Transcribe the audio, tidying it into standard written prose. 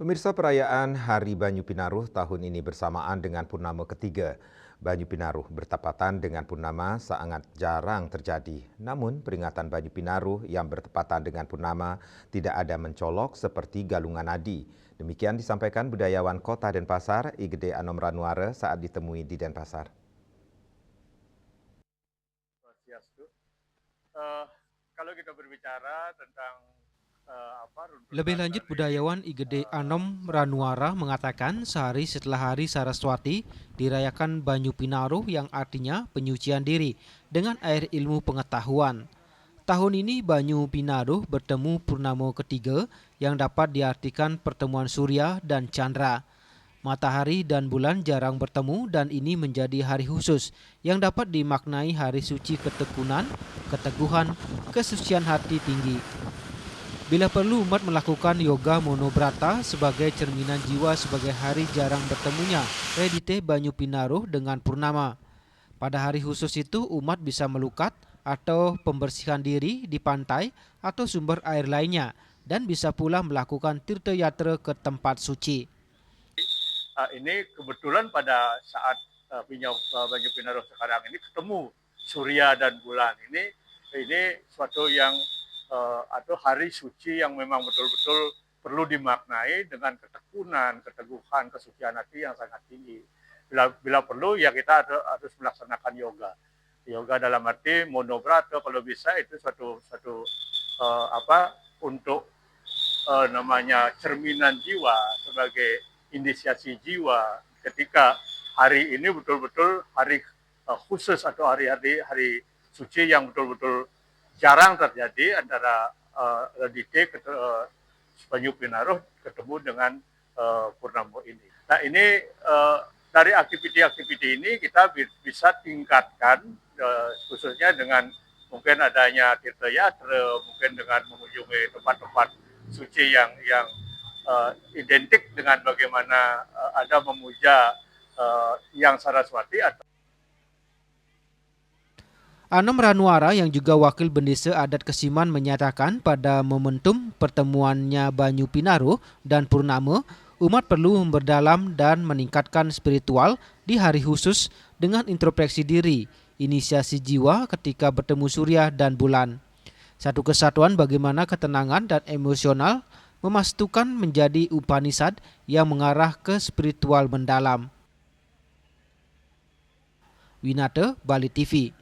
Pemirsa, perayaan Hari Banyu Pinaruh tahun ini bersamaan dengan purnama ketiga. Banyu Pinaruh bertepatan dengan purnama sangat jarang terjadi. Namun peringatan Banyu Pinaruh yang bertepatan dengan purnama tidak ada mencolok seperti galungan nadi. Demikian disampaikan budayawan Kota Denpasar, Igede Anom Ranuara saat ditemui di Denpasar. Kalau kita berbicara tentang Lebih lanjut, budayawan Igede Anom Ranuara mengatakan sehari setelah Hari Saraswati dirayakan Banyu Pinaruh yang artinya penyucian diri dengan air ilmu pengetahuan. Tahun ini Banyu Pinaruh bertemu purnama ketiga yang dapat diartikan pertemuan surya dan chandra. Matahari dan bulan jarang bertemu dan ini menjadi hari khusus yang dapat dimaknai hari suci ketekunan, keteguhan, kesucian hati tinggi. Bila perlu, umat melakukan yoga monobrata sebagai cerminan jiwa sebagai hari jarang bertemunya Redite Banyu Pinaruh dengan purnama. Pada hari khusus itu, umat bisa melukat atau pembersihan diri di pantai atau sumber air lainnya dan bisa pula melakukan tirta yatra ke tempat suci. Ini kebetulan pada saat Banyu Pinaruh sekarang ini ketemu surya dan bulan. Ini suatu yang atau hari suci yang memang betul-betul perlu dimaknai dengan ketekunan, keteguhan, kesucian hati yang sangat tinggi. Bila perlu ya kita harus melaksanakan yoga. Yoga dalam arti monobrata kalau bisa itu suatu untuk namanya cerminan jiwa sebagai inisiasi jiwa ketika hari ini betul-betul hari khusus atau hari suci yang betul-betul jarang terjadi antara Redite Banyu Pinaruh ketemu dengan purnama ini. Nah ini dari aktiviti-aktiviti ini kita bisa tingkatkan khususnya dengan mungkin adanya tirta yatra, mungkin dengan mengunjungi tempat-tempat suci yang identik dengan bagaimana ada memuja Yang Saraswati atau Anom Ranuara yang juga wakil bendesa adat Kesiman menyatakan pada momentum pertemuannya Banyu Pinaruh dan purnama, umat perlu memperdalam dan meningkatkan spiritual di hari khusus dengan introspeksi diri, inisiasi jiwa ketika bertemu surya dan bulan. Satu kesatuan bagaimana ketenangan dan emosional memastukan menjadi Upanishad yang mengarah ke spiritual mendalam. Winata, Bali TV.